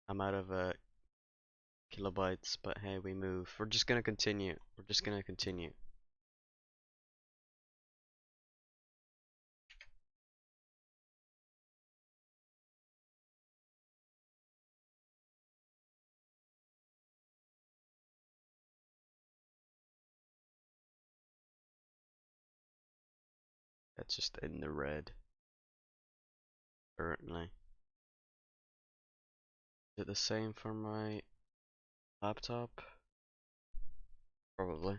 I'm out of kilobytes, but hey, we move. We're just gonna continue. We're just gonna continue. That's just in the red. Currently. Is it the same for my laptop? Probably.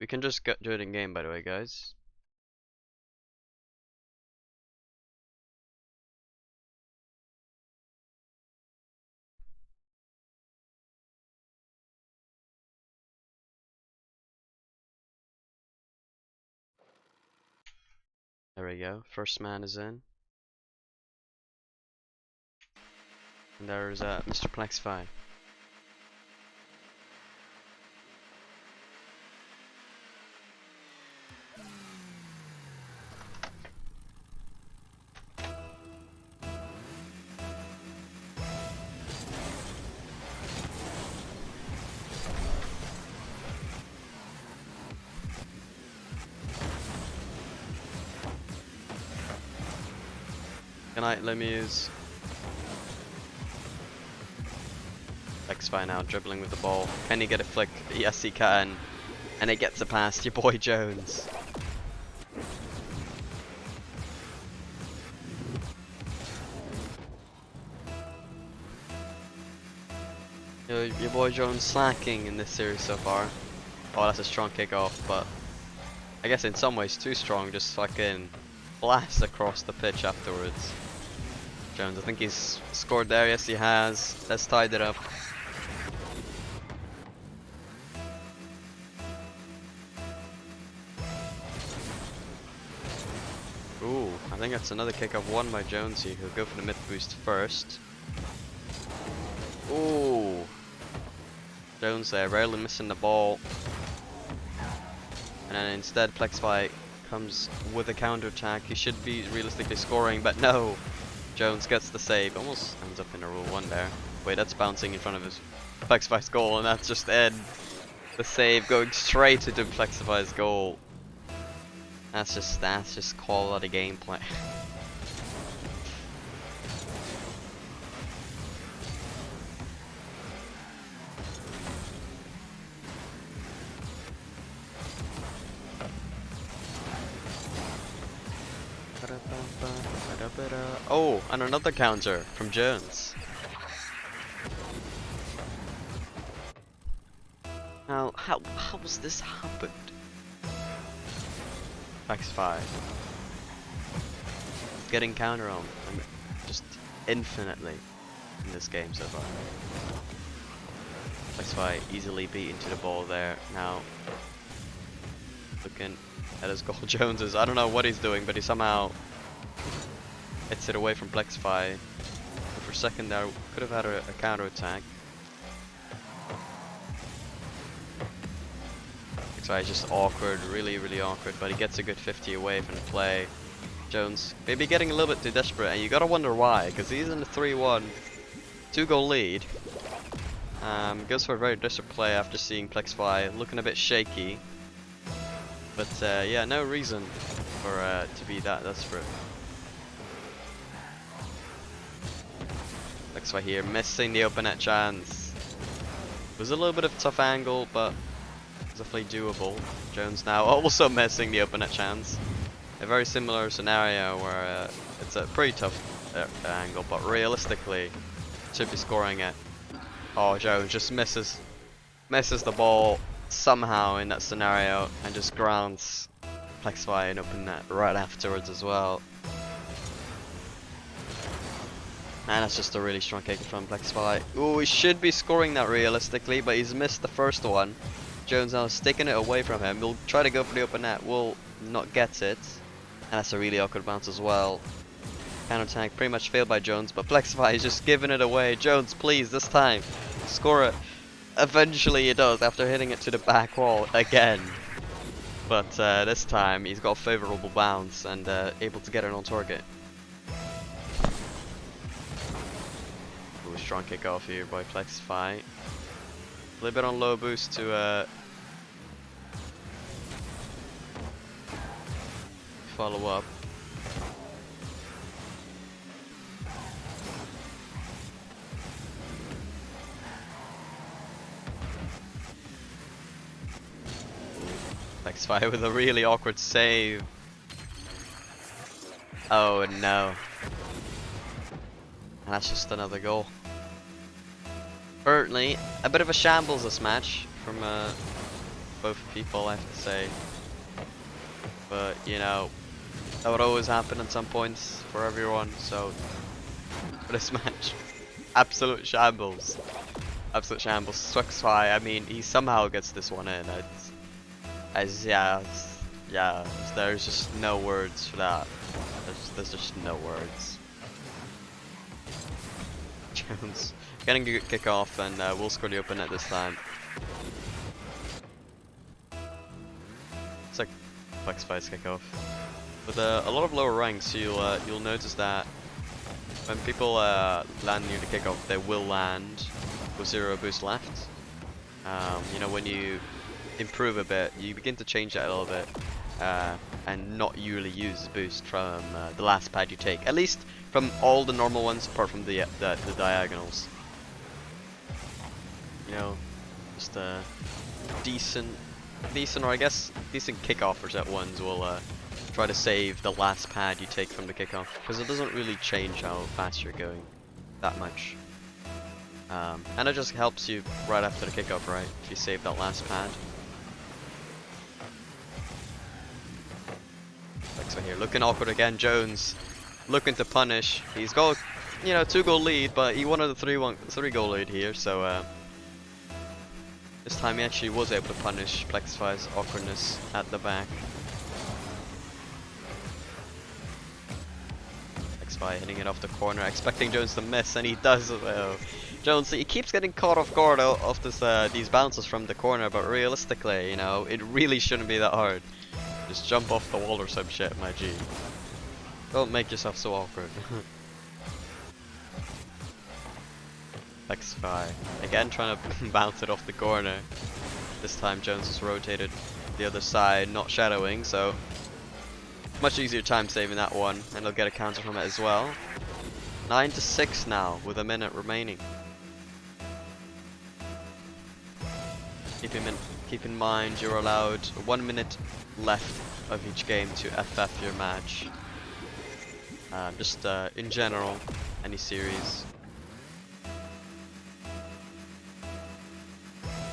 We can just do it in game, by the way, guys. There we go. First man is in. And there's Mr. Plexify. Good night, let me use Plexify now, dribbling with the ball. Can he get a flick? Yes, he can. And it gets it past your boy Jones. Your boy Jones slacking in this series so far. Oh, that's a strong kickoff, but I guess in some ways too strong. Just fucking blast across the pitch afterwards. Jones, I think he's scored there. Yes, he has. Let's tied it up. Ooh, I think that's another kickoff won by Jones here. He'll go for the mid boost first. Ooh. Jones there, rarely missing the ball. And then instead Plexify comes with a counter attack. He should be realistically scoring, but no. Jones gets the save. Almost ends up in a rule 1 there. Wait, that's bouncing in front of his Plexify's goal, and that's just Ed. The save going straight into Plexify's goal. That's just quality gameplay. Oh, and another counter from Jones. Now, how was this happened? X5. Getting counter on, I mean, just infinitely in this game so far. X5 easily beat into the ball there. Now, looking at his goal, Jones I don't know what he's doing, but he somehow hits it away from Plexify. For a second there, could have had a counter attack. Plexify is just awkward, really awkward, but he gets a good 50 away from the play. Jones maybe getting a little bit too desperate, and you gotta wonder why, because he's in the 3-1 2-goal lead. Goes for a very desperate play after seeing Plexify looking a bit shaky. But yeah, no reason for to be that desperate. Plexify here missing the open net chance. It was a little bit of a tough angle, but definitely doable. Jones now also missing the open net chance. A very similar scenario where it's a pretty tough angle, but realistically should be scoring it. Oh, Jones just misses the ball somehow in that scenario and just grounds Plexify and open net right afterwards as well. And that's just a really strong kick from Plexify. Ooh, he should be scoring that realistically, but he's missed the first one. Jones now is sticking it away from him. He'll try to go for the open net, will not get it. And that's a really awkward bounce as well. Counter attack pretty much failed by Jones, but Plexify is just giving it away. Jones, please, this time, score it. Eventually he does after hitting it to the back wall again. But this time he's got a favourable bounce and able to get it on target. strong kickoff here by Plexify. A little bit on low boost to follow up. Plexify with a really awkward save. Oh no. And that's just another goal. Currently, a bit of a shambles this match from both people, I have to say. But, you know, that would always happen at some points for everyone, so for this match, absolute shambles. Absolute shambles. Plexify, I mean, he somehow gets this one in. Yeah, there's just no words for that. There's just no words. Jones getting a good kick off, and we'll score the open net this time. It's like Plexify's kickoff. With a lot of lower ranks, you'll notice that when people land near the kickoff, they will land with 0 boost left. You know, when you improve a bit, you begin to change that a little bit, and not usually use boost from the last pad you take. At least from all the normal ones, apart from the diagonals. You know, just decent, or I guess decent kickoffers at ones will try to save the last pad you take from the kickoff, because it doesn't really change how fast you're going that much. And it just helps you right after the kickoff, right? If you save that last pad. Plexify here, looking awkward again. Jones looking to punish. He's got, you know, 2-goal lead, but he wanted a 3-goal lead here, so this time he actually was able to punish Plexify's awkwardness at the back. Plexify hitting it off the corner, expecting Jones to miss, and he does as well. Jones, he keeps getting caught off guard off these bounces from the corner, but realistically, you know, it really shouldn't be that hard. Just jump off the wall or some shit, my G. Don't make yourself so awkward. Plexify again trying to bounce it off the corner. This time Jones has rotated the other side, not shadowing, so much easier time saving that one, and he'll get a counter from it as well. 9-6 now with a minute remaining. Keep in mind you're allowed 1 minute left of each game to FF your match. Just in general, any series.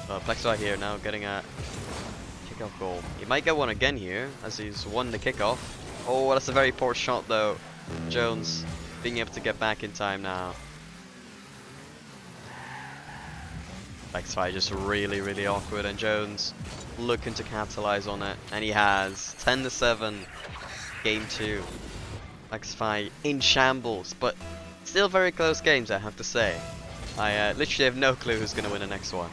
Plexify here now getting a kickoff goal. He might get one again here as he's won the kickoff. Oh, that's a very poor shot though. Jones being able to get back in time now. Plexify just really awkward, and Jones looking to capitalize on it, and he has. 10-7, game 2. Plexify in shambles, but still very close games, I have to say. I literally have no clue who's going to win the next one.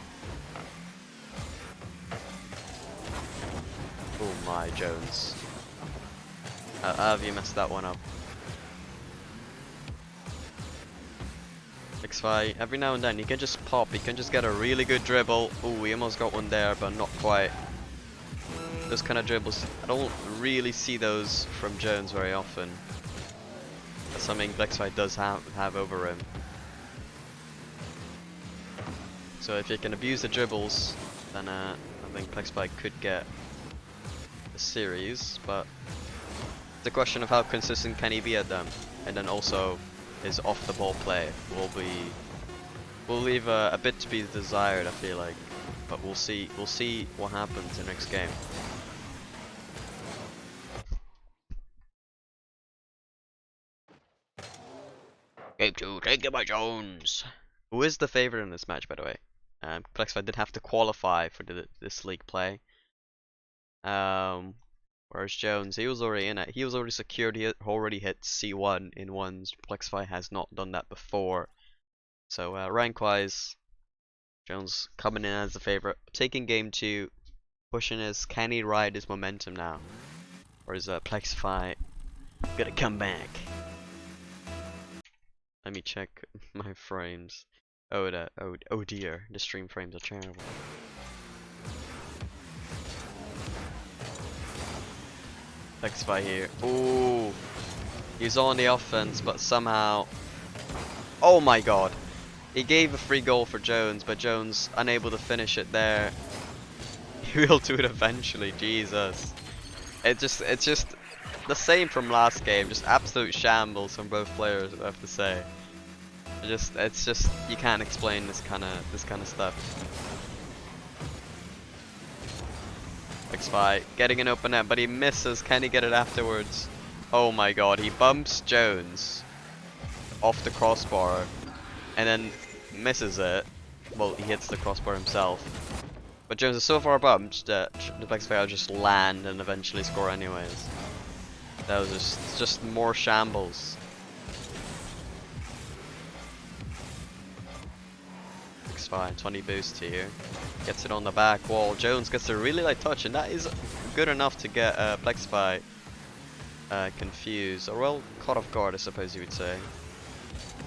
Oh my, Jones. How have you messed that one up? Plexify, every now and then, he can just pop, he can just get a really good dribble. Oh, he almost got one there, but not quite. Those kind of dribbles, I don't really see those from Jones very often. That's something Plexify does have over him. So if you can abuse the dribbles, then I think Plexify could get the series, but it's a question of how consistent can he be at them, and then also his off the ball play will leave a bit to be desired, I feel like, but we'll see what happens in the next game. Game 2, taken by Jones, who is the favorite in this match, by the way. Plexify did have to qualify for this league play. Whereas Jones, he was already in it. He was already secured. He already hit C1 in ones. Plexify has not done that before. So rank-wise, Jones coming in as the favorite, taking game 2, pushing his. Can he ride his momentum now, or is Plexify gonna come back? Let me check my frames. Oh dear, the stream frames are terrible. Plexify here. Ooh, he's on the offense, but somehow. Oh my god! He gave a free goal for Jones, but Jones unable to finish it there. He will do it eventually. Jesus, it's just the same from last game. Just absolute shambles from both players, I have to say. It's just you can't explain this kind of stuff. Plexify getting an open net, but he misses. Can he get it afterwards? Oh my god, he bumps Jones off the crossbar and then misses it. Well, he hits the crossbar himself. But Jones is so far bumped that the Plexify will just land and eventually score anyways. That was just more shambles. Fine, 20 boost here. Gets it on the back wall. Jones gets a really light touch, and that is good enough to get Plexify confused, or well, caught off guard, I suppose you would say.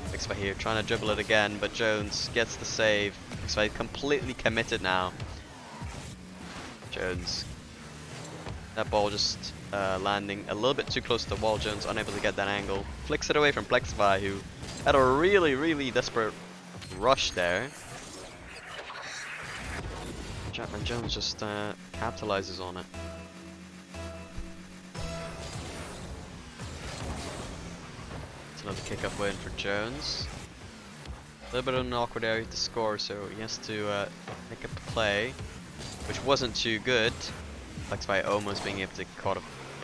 Plexify here trying to dribble it again, but Jones gets the save. Plexify completely committed now. Jones. That ball just landing a little bit too close to the wall. Jones unable to get that angle. Flicks it away from Plexify, who had a really desperate rush there. Chapman Jones just capitalizes on it. It's another kick-up win for Jones. A little bit of an awkward area to score, so he has to make a play, which wasn't too good. Plexify almost being able to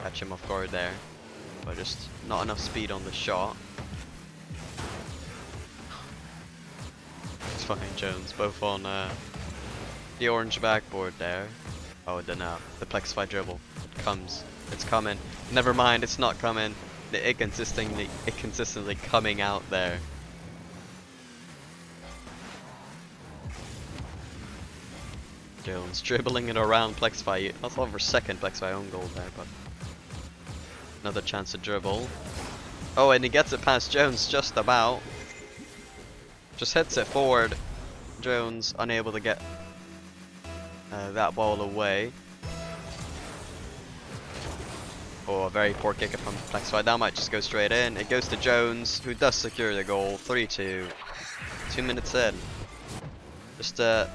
catch him off guard there, but just not enough speed on the shot. It's fine, Jones, both on the orange backboard there. Oh, no, the Plexify dribble. It comes. It's coming. Never mind, it's not coming. It consistently coming out there. Jones dribbling it around Plexify. I thought for a second Plexify own goal there, but another chance to dribble. Oh, and he gets it past Jones just about. Just hits it forward. Jones unable to get that ball away. Oh, a very poor kick from Plexify. That might just go straight in. It goes to Jones, who does secure the goal. 3-2. 2 minutes in. Just the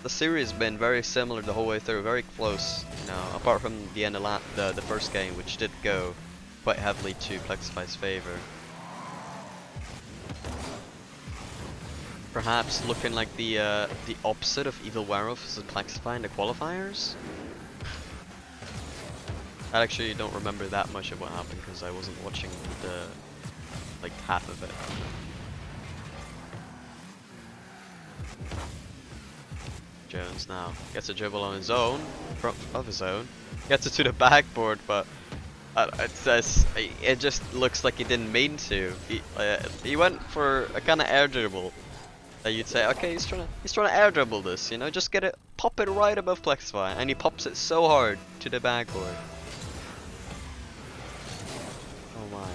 series has been very similar the whole way through. Very close, you know, apart from the end of the first game, which did go quite heavily to Plexify's favor. Perhaps looking like the opposite of Evil Werewolf versus Plexify in the qualifiers. I actually don't remember that much of what happened because I wasn't watching like half of it. Jones now gets a dribble on his own, front of his own, gets it to the backboard, but it just looks like he didn't mean to. He went for a kind of air dribble. You'd say, okay, he's trying to air dribble this, you know, just get it, pop it right above Plexify, and he pops it so hard to the backboard. Oh my.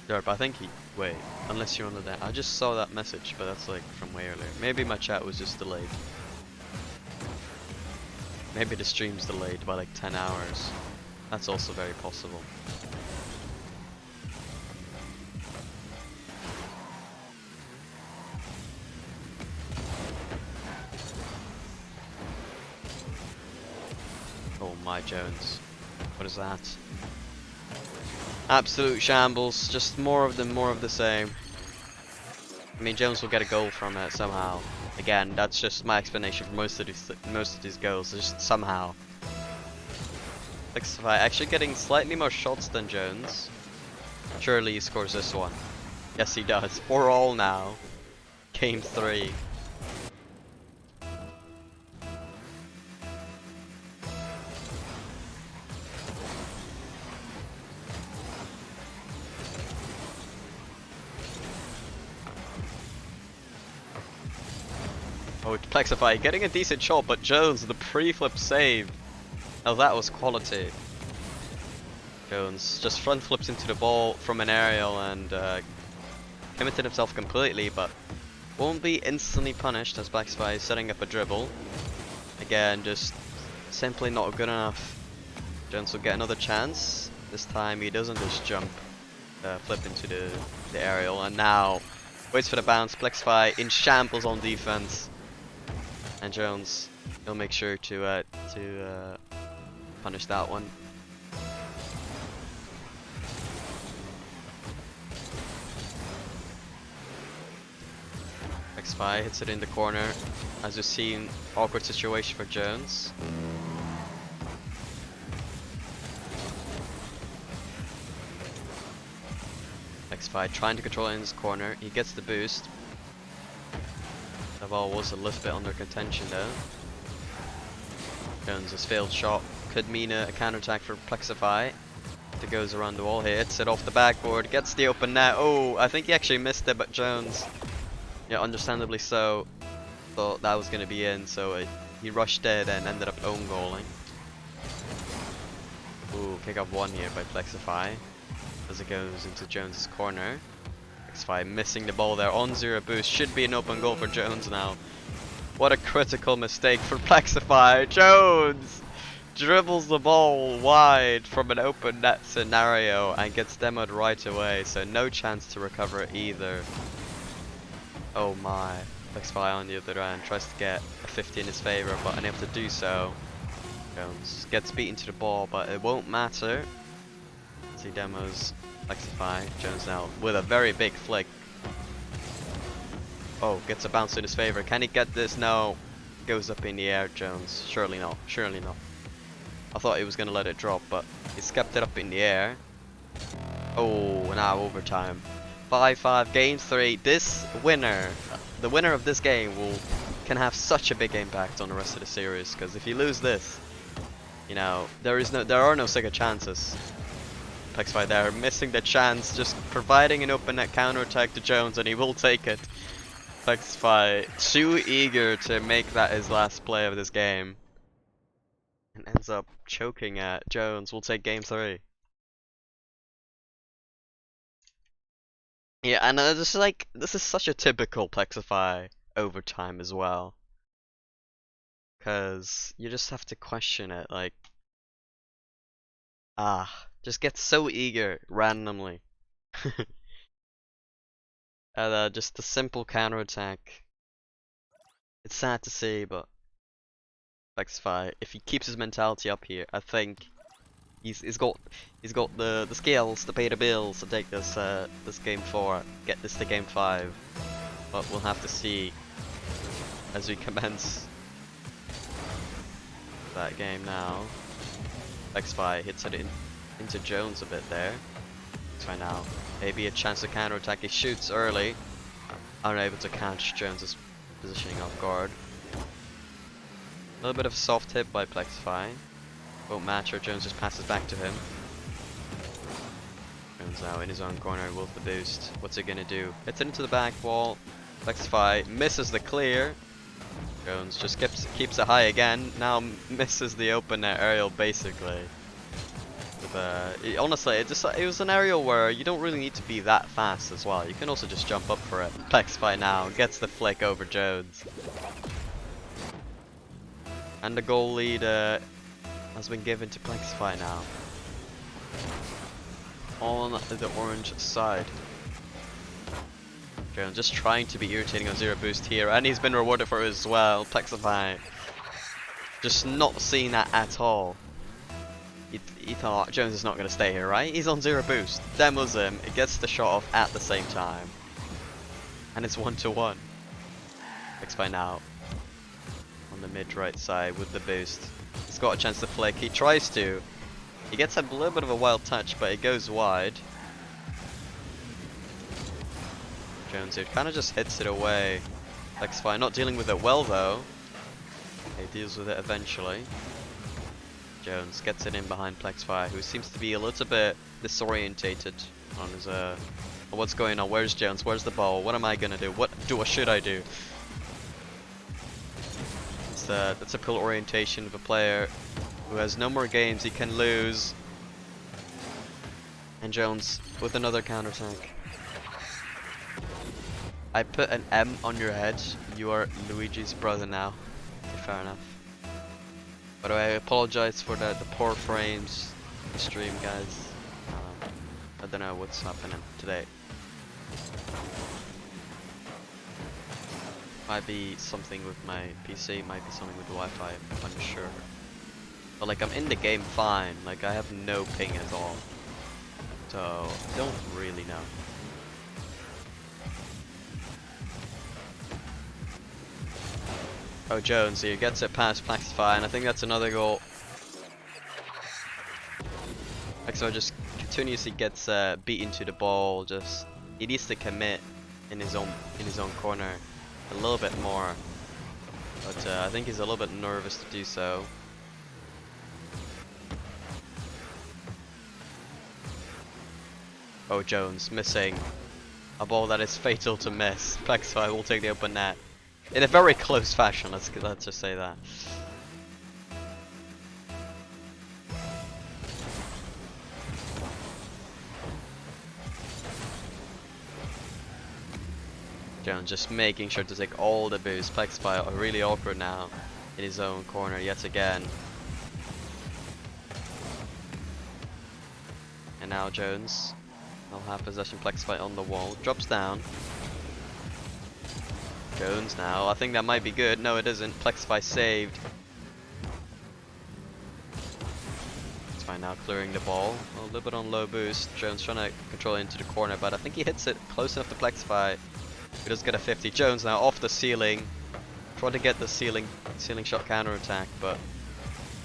Derp, I think wait, unless you're on the I just saw that message, but that's like from way earlier. Maybe my chat was just delayed. Maybe the stream's delayed by like 10 hours. That's also very possible. Oh my Jones. What is that? Absolute shambles. Just more of the same. I mean, Jones will get a goal from it somehow. Again, that's just my explanation for most of these goals. Just somehow. Plexify actually getting slightly more shots than Jones. Surely he scores this one. Yes, he does. 4-all now. Game 3. Oh, Plexify getting a decent shot, but Jones, the pre-flip save. Now that was quality. Jones just front flips into the ball from an aerial and committed himself completely, but won't be instantly punished as Plexify is setting up a dribble. Again, just simply not good enough. Jones will get another chance. This time he doesn't just jump, flip into the aerial, and now waits for the bounce. Plexify in shambles on defense, and Jones will make sure to punish that one. Plexify hits it in the corner. As you've seen, awkward situation for Jones. Plexify trying to control it in his corner. He gets the boost. The ball was a little bit under contention though. Jones' failed shot could mean a counterattack for Plexify. It goes around the wall here, hits it off the backboard, gets the open net. Oh, I think he actually missed it, but Jones, yeah, understandably so, thought that was going to be in, so he rushed it and ended up own goaling. Ooh, kick off one here by Plexify as it goes into Jones' corner. Plexify missing the ball there on zero boost. Should be an open goal for Jones now. What a critical mistake for Plexify. Jones dribbles the ball wide from an open net scenario and gets demoed right away, so no chance to recover it either. Oh my. Plexify on the other end tries to get a 50 in his favour, but unable to do so. Jones gets beaten to the ball, but it won't matter as he demos Plexify. Jones now with a very big flick. Oh, gets a bounce in his favour. Can he get this? No. Goes up in the air, Jones. Surely not. Surely not. I thought he was going to let it drop, but he's kept it up in the air. Oh, now overtime. 5-5, game 3. This winner, the winner of this game can have such a big impact on the rest of the series, because if you lose this, you know, there are no second chances. Plexify there missing the chance, just providing an open net counter attack to Jones, and he will take it. Plexify too eager to make that his last play of this game, and ends up choking at Jones. Will take game 3. Yeah, and this is such a typical Plexify overtime as well, because you just have to question it, like, just get so eager randomly. And just the simple counterattack. It's sad to see, but Plexify, if he keeps his mentality up here, I think he's got the skills to pay the bills to take this this game 4, get this to game 5. But we'll have to see as we commence that game now. Plexify hits it into Jones a bit there. Plexify now maybe a chance to counterattack. He shoots early, unable to catch Jones's positioning off guard. A little bit of a soft hit by Plexify. Won't match, or Jones just passes back to him. Jones now in his own corner with the boost. What's he gonna do? Hits it into the back wall. Plexify misses the clear. Jones just keeps it high again. Now misses the open net aerial basically. Honestly, it was an aerial where you don't really need to be that fast as well. You can also just jump up for it. Plexify now gets the flick over Jones. And the goal lead has been given to Plexify now. On the orange side. Jones just trying to be irritating on zero boost here, and he's been rewarded for it as well. Plexify just not seeing that at all. He thought Jones is not going to stay here, right? He's on zero boost. Demos him. It gets the shot off at the same time. And it's 1-1. Plexify now on the mid-right side with the boost. He's got a chance to flick. He tries to. He gets a little bit of a wild touch, but it goes wide. Jones here kind of just hits it away. Plexify not dealing with it well though. He deals with it eventually. Jones gets it in behind Plexify, who seems to be a little bit disorientated on his what's going on. Where's Jones? Where's the ball? What am I gonna do? What should I do? It's the typical orientation of a player who has no more games he can lose. And Jones with another counterattack. I put an M on your head. You are Luigi's brother now. Okay, fair enough. By the way, I apologize for the poor frames in the stream, guys. I don't know what's happening today. Might be something with my PC, might be something with the Wi-Fi, I'm unsure. But like, I'm in the game fine, like I have no ping at all. So, I don't really know. Oh, Jones here gets it past Plexify, and I think that's another goal. Plexify just continuously gets beaten to the ball. Just he needs to commit in his own corner a little bit more, but I think he's a little bit nervous to do so. Oh, Jones missing a ball that is fatal to miss. Plexify will take the open net in a very close fashion. Let's just say that. Jones just making sure to take all the boosts. Plexify are really awkward now in his own corner yet again. And now Jones will have possession. Plexify on the wall. Drops down. Jones now. I think that might be good. No, it isn't. Plexify saved. Plexify now clearing the ball. A little bit on low boost. Jones trying to control it into the corner, but I think he hits it close enough to Plexify. He does get a 50. Jones now off the ceiling. Trying to get the ceiling shot counter attack, but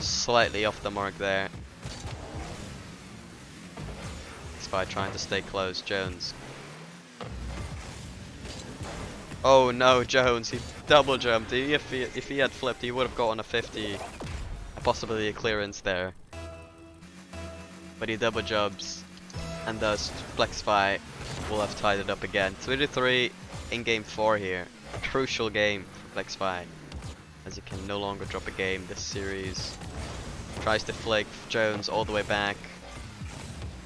slightly off the mark there. Plexify trying to stay close. Jones. Oh no, Jones, he double jumped. If he had flipped, he would have gotten a 50. Possibly a clearance there. But he double jumps, and thus Plexify will have tied it up again. 3-3 in game 4 here. A crucial game for Plexify, as he can no longer drop a game this series. Tries to flick Jones all the way back.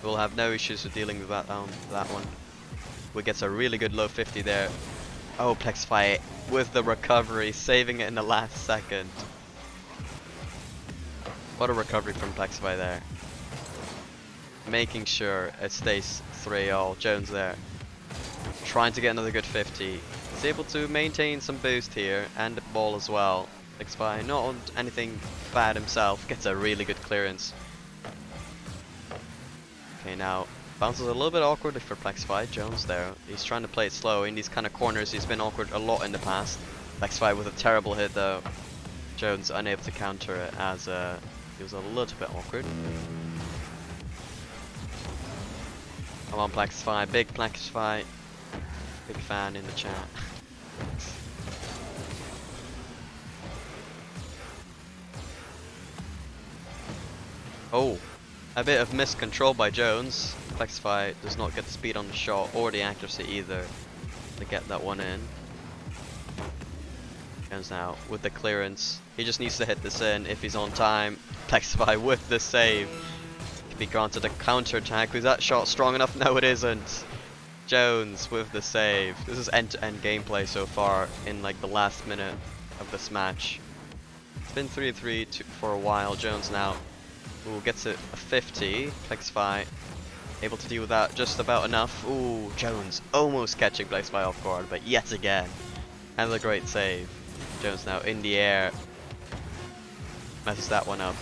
We'll have no issues with dealing with that one. We gets a really good low 50 there. Oh, Plexify with the recovery, saving it in the last second. What a recovery from Plexify there. Making sure it stays 3-all. Jones there. Trying to get another good 50. He's able to maintain some boost here and the ball as well. Plexify not on anything bad himself. Gets a really good clearance. Okay, now bounces a little bit awkwardly for Plexify. Jones there. He's trying to play it slow. In these kind of corners, he's been awkward a lot in the past. Plexify with a terrible hit though. Jones unable to counter it as he was a little bit awkward. Come on, Plexify. Big Plexify. Big fan in the chat. Oh, a bit of miscontrol by Jones. Plexify does not get the speed on the shot or the accuracy either to get that one in. Jones now with the clearance. He just needs to hit this in if he's on time. Plexify with the save. Can be granted a counter attack. Was that shot strong enough? No, it isn't. Jones with the save. This is end-to-end gameplay so far in like the last minute of this match. It's been 3-3 for a while. Jones now gets it a 50. Plexify able to deal with that just about enough. Ooh, Jones almost catching Plexify off guard, but yet again, another great save. Jones now in the air, messes that one up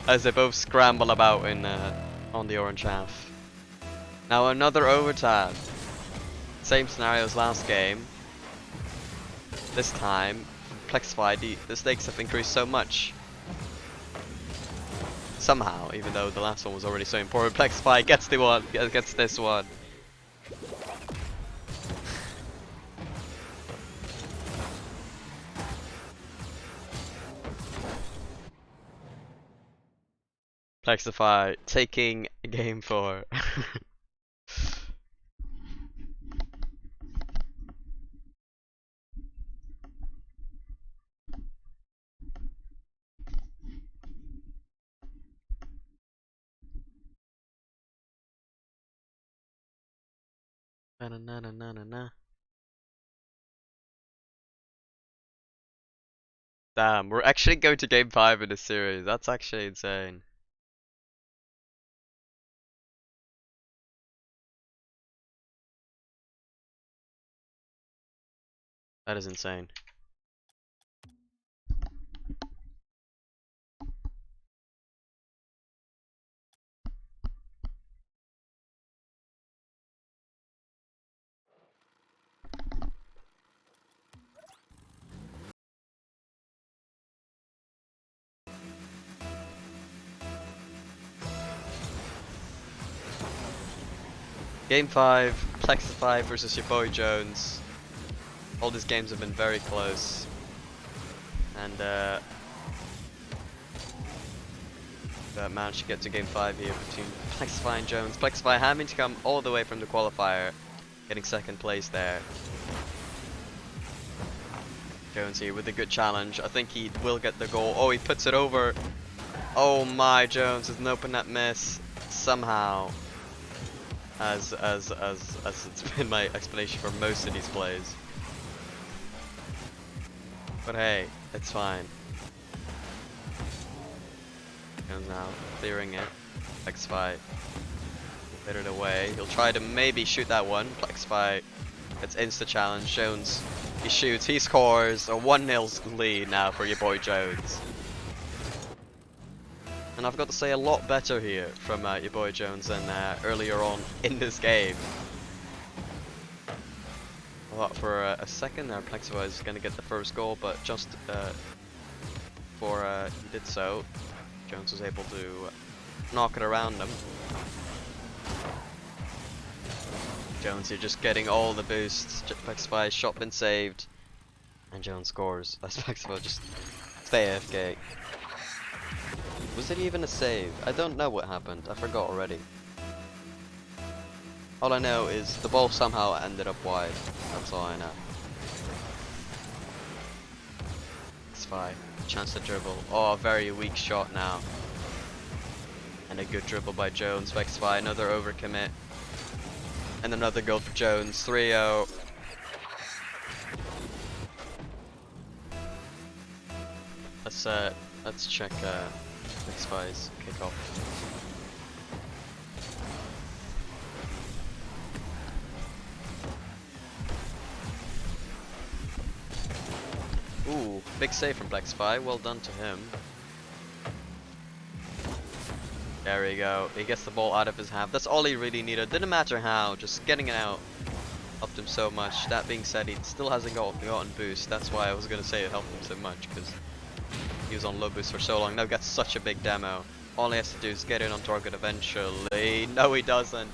as they both scramble about in on the orange half. Now another overtime. Same scenario as last game. This time, Plexify, the stakes have increased so much. Somehow, even though the last one was already so important, Plexify gets the one, gets this one. Plexify taking game 4. Na na na na na na. Damn, we're actually going to game 5 in this series. That's actually insane. That is insane. Game 5, Plexify versus your boy Jones. All these games have been very close. And managed to get to game 5 here between Plexify and Jones. Plexify having to come all the way from the qualifier, getting second place there. Jones here with a good challenge. I think he will get the goal. Oh, he puts it over. Oh my, Jones with an open net miss somehow. As it's been my explanation for most of these plays. But hey, it's fine. Jones now clearing it. Plexify hit it away. He'll try to maybe shoot that one. Plexify gets insta challenge. Jones, he shoots, he scores. A 1-0 lead now for your boy Jones. And I've got to say, a lot better here from your boy Jones than earlier on in this game. I thought for a second there Plexify was going to get the first goal, but just before he did so, Jones was able to knock it around him. Jones here just getting all the boosts. Plexify's shot been saved, and Jones scores. That's Plexify just stay AFK. Was it even a save? I don't know what happened. I forgot already. All I know is the ball somehow ended up wide. That's all I know. Plexify, chance to dribble. Oh, a very weak shot now. And a good dribble by Jones. Plexify, another overcommit. And another goal for Jones. 3-0. Let's check Plexify's kickoff. Ooh, big save from Plexify. Well done to him. There we go. He gets the ball out of his half. That's all he really needed. Didn't matter how, just getting it out helped him so much. That being said, he still hasn't gotten boost. That's why I was gonna say it helped him so much, because he was on low boost for so long. Now gets such a big demo. All he has to do is get in on target eventually. No, he doesn't.